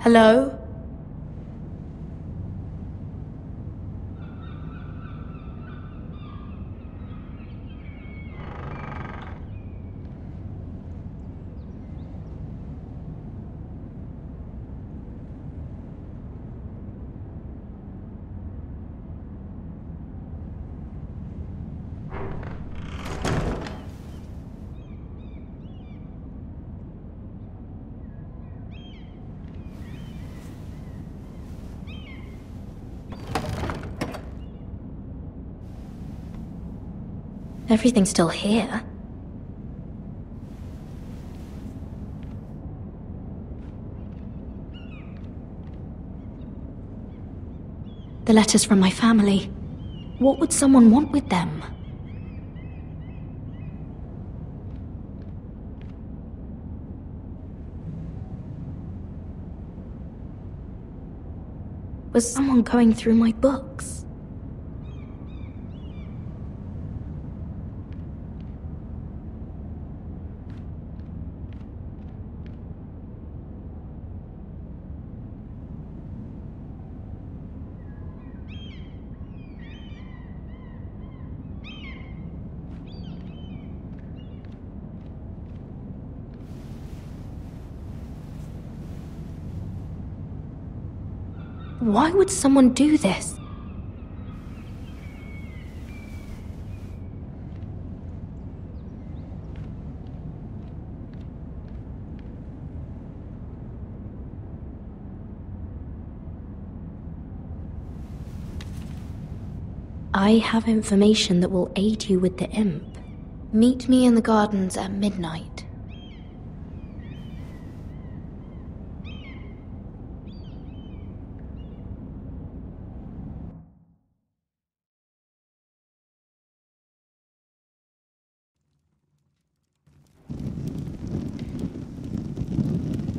Hello? Everything's still here. The letters from my family. What would someone want with them? Was someone going through my books? Why would someone do this? I have information that will aid you with the imp. Meet me in the gardens at midnight.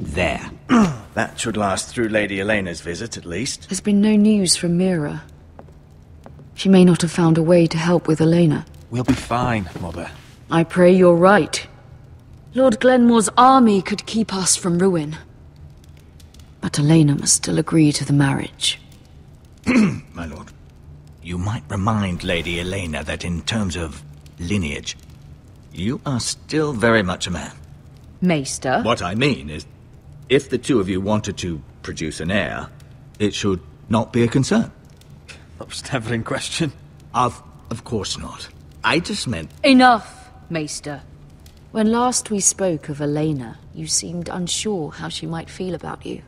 There. That should last through Lady Elena's visit, at least. There's been no news from Mira. She may not have found a way to help with Elena. We'll be fine, Mother. I pray you're right. Lord Glenmore's army could keep us from ruin. But Elena must still agree to the marriage. My lord, you might remind Lady Elena that in terms of lineage, you are still very much a man. Maester? What I mean is, if the two of you wanted to produce an heir, it should not be a concern. That was never in question. Of course not. I just meant... Enough, Maester. When last we spoke of Elena, you seemed unsure how she might feel about you.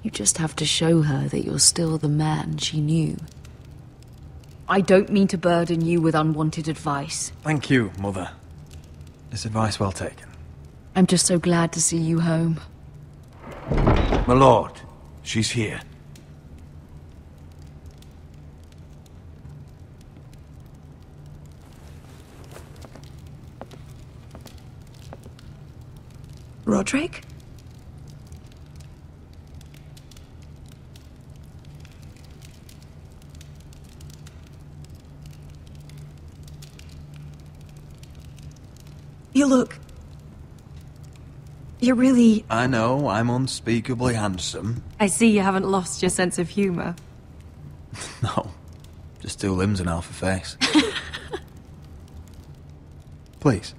You just have to show her that you're still the man she knew. I don't mean to burden you with unwanted advice. Thank you, Mother. This advice well taken. I'm just so glad to see you home. My lord, she's here. Roderick? You look... You're really... I know, I'm unspeakably handsome. I see you haven't lost your sense of humor. No, just two limbs and half a face. Please.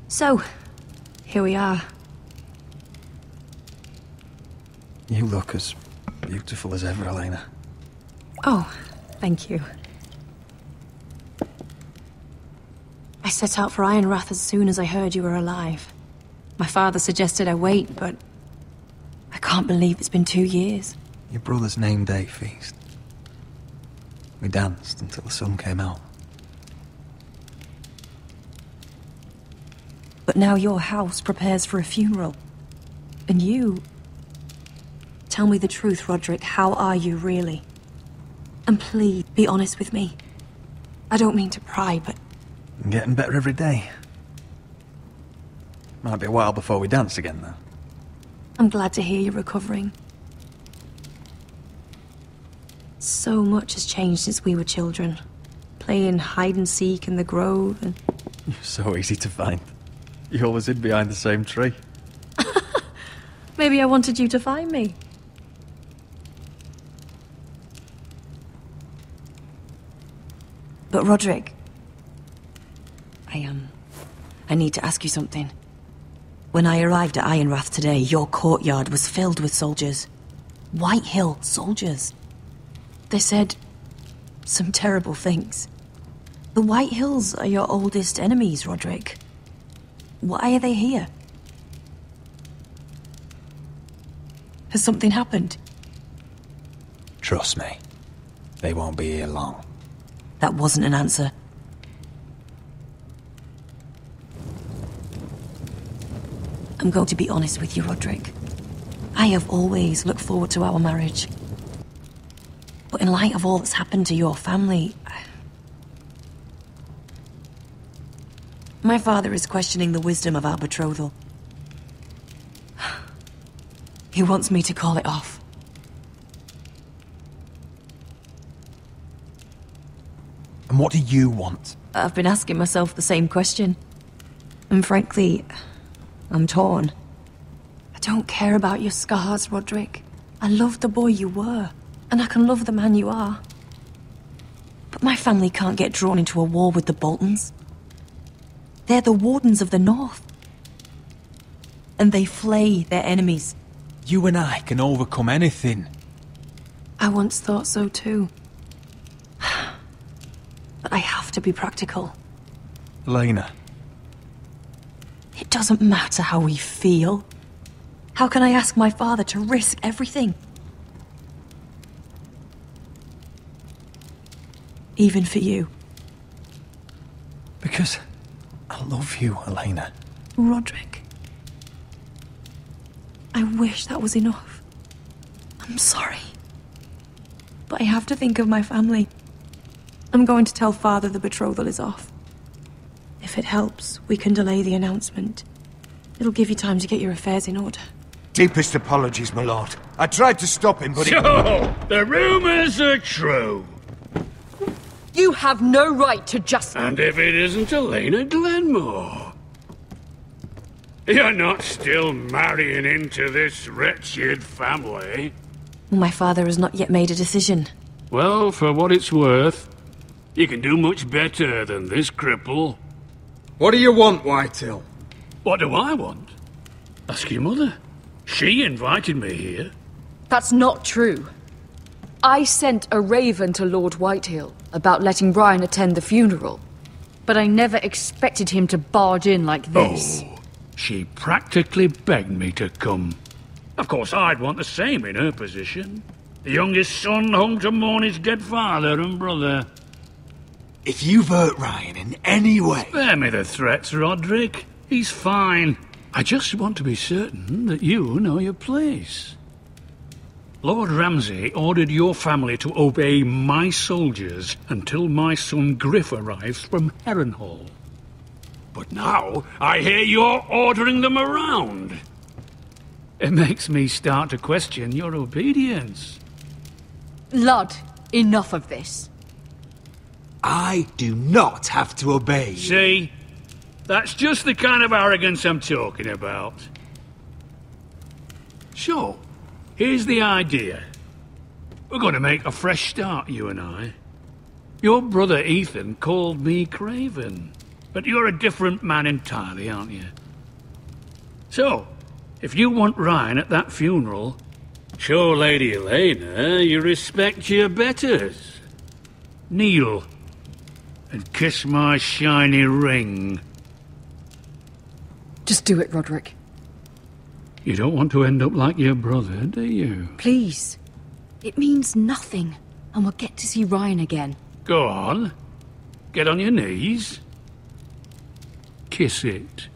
So, here we are. You look as beautiful as ever, Elena. Oh, thank you. I set out for Ironrath as soon as I heard you were alive. My father suggested I wait, but I can't believe it's been 2 years. Your brother's name day feast. We danced until the sun came out. But now your house prepares for a funeral. And you... Tell me the truth, Roderick. How are you, really? And please, be honest with me. I don't mean to pry, but... I'm getting better every day. Might be a while before we dance again, though. I'm glad to hear you're recovering. So much has changed since we were children. Playing hide and seek in the grove and... You're so easy to find. You always hid behind the same tree. Maybe I wanted you to find me. But Roderick... I need to ask you something. When I arrived at Ironrath today, your courtyard was filled with soldiers. White Hill soldiers. They said some terrible things. The White Hills are your oldest enemies, Roderick. Why are they here? Has something happened? Trust me, they won't be here long. That wasn't an answer. I'm going to be honest with you, Roderick. I have always looked forward to our marriage. But in light of all that's happened to your family... My father is questioning the wisdom of our betrothal. He wants me to call it off. And what do you want? I've been asking myself the same question. And frankly, I'm torn. I don't care about your scars, Roderick. I love the boy you were, and I can love the man you are. But my family can't get drawn into a war with the Boltons. They're the Wardens of the North. And they flay their enemies. You and I can overcome anything. I once thought so too. But I have to be practical. Elena. It doesn't matter how we feel. How can I ask my father to risk everything? Even for you. Because I love you, Elena. Roderick. I wish that was enough. I'm sorry. But I have to think of my family. I'm going to tell Father the betrothal is off. If it helps, we can delay the announcement. It'll give you time to get your affairs in order. Deepest apologies, my lord. I tried to stop him, but So, the rumors are true. You have no right to just... And if it isn't Elena Glenmore? You're not still marrying into this wretched family? My father has not yet made a decision. Well, for what it's worth, you can do much better than this cripple. What do you want, Whitehill? What do I want? Ask your mother. She invited me here. That's not true. I sent a raven to Lord Whitehill about letting Brian attend the funeral. But I never expected him to barge in like this. Oh, she practically begged me to come. Of course, I'd want the same in her position. The youngest son home to mourn his dead father and brother. If you've hurt Ryan in any way... Spare me the threats, Roderick. He's fine. I just want to be certain that you know your place. Lord Ramsay ordered your family to obey my soldiers until my son Griff arrives from Harrenhal. But now I hear you're ordering them around. It makes me start to question your obedience. Lud, enough of this. I do not have to obey you. See? That's just the kind of arrogance I'm talking about. So, here's the idea. We're going to make a fresh start, you and I. Your brother Ethan called me Craven, but you're a different man entirely, aren't you? So, if you want Ryan at that funeral, show Lady Elena you respect your betters. Kneel and kiss my shiny ring. Just do it, Roderick. You don't want to end up like your brother, do you? Please. It means nothing, and we'll get to see Ryan again. Go on. Get on your knees. Kiss it.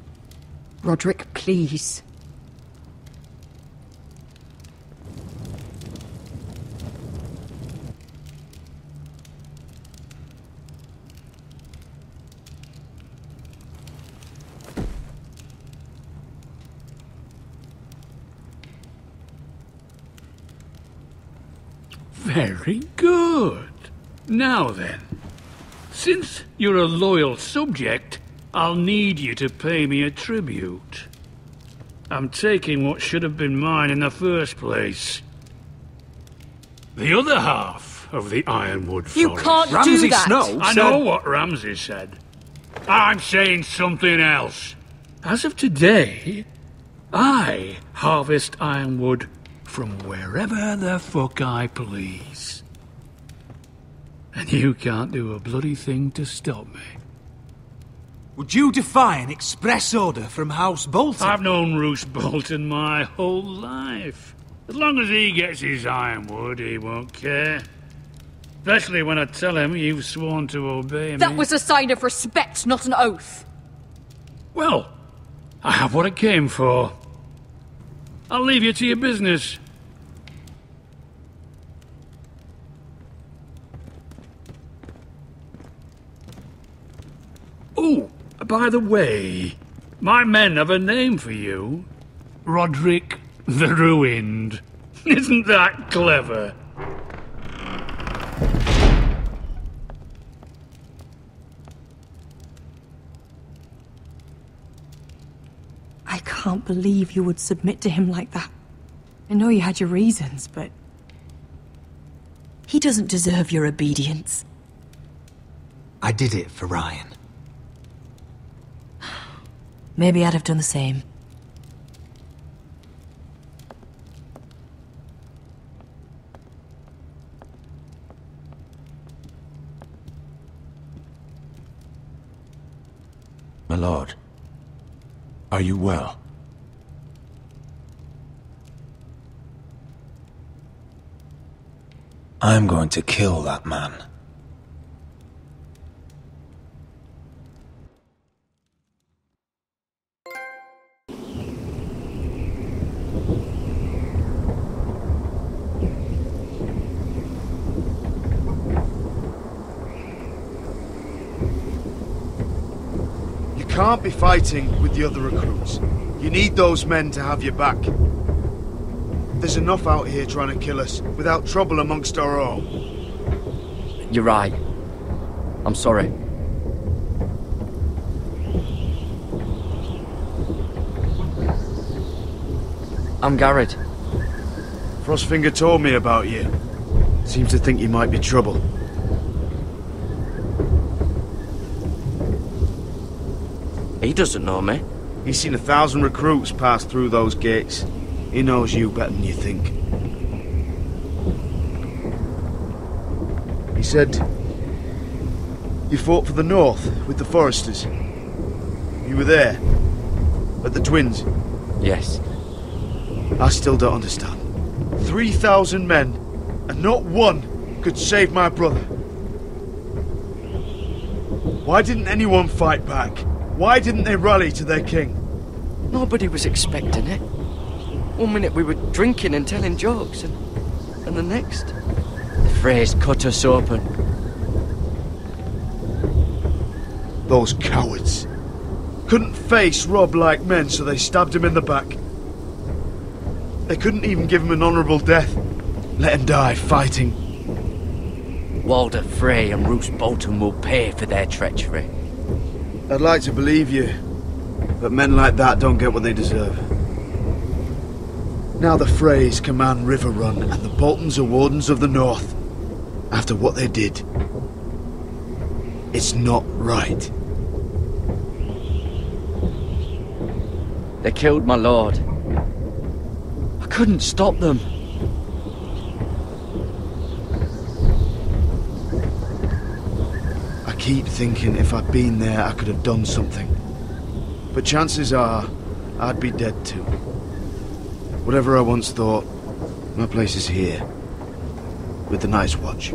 Roderick, please. Very good. Good. Now then, since you're a loyal subject, I'll need you to pay me a tribute. I'm taking what should have been mine in the first place. The other half of the Ironwood Forest. You can't Ramsay do that! Snow I said... know what Ramsay said. I'm saying something else. As of today, I harvest ironwood from wherever the fuck I please. And you can't do a bloody thing to stop me. Would you defy an express order from House Bolton? I've known Roose Bolton my whole life. As long as he gets his ironwood, he won't care. Especially when I tell him you've sworn to obey me. That was a sign of respect, not an oath. Well, I have what I came for. I'll leave you to your business. Oh, by the way, my men have a name for you. Roderick the Ruined. Isn't that clever? I can't believe you would submit to him like that. I know you had your reasons, but... he doesn't deserve your obedience. I did it for Ryan. Maybe I'd have done the same. My lord, are you well? I'm going to kill that man. You can't be fighting with the other recruits. You need those men to have your back. There's enough out here trying to kill us without trouble amongst our own. You're right. I'm sorry. I'm Garrett. Frostfinger told me about you. Seems to think you might be trouble. He doesn't know me. He's seen 1,000 recruits pass through those gates. He knows you better than you think. He said you fought for the North with the Foresters. You were there, at the Twins. Yes. I still don't understand. 3,000 men, and not one could save my brother. Why didn't anyone fight back? Why didn't they rally to their king? Nobody was expecting it. One minute we were drinking and telling jokes, and the next, the Freys cut us open. Those cowards. Couldn't face Rob like men, so they stabbed him in the back. They couldn't even give him an honourable death. Let him die fighting. Walder Frey and Roose Bolton will pay for their treachery. I'd like to believe you, but men like that don't get what they deserve. Now the Freys command River Run, and the Boltons are Wardens of the North. After what they did. It's not right. They killed my lord. I couldn't stop them. I keep thinking if I'd been there, I could have done something. But chances are, I'd be dead too. Whatever I once thought, my place is here. With the Night's Watch.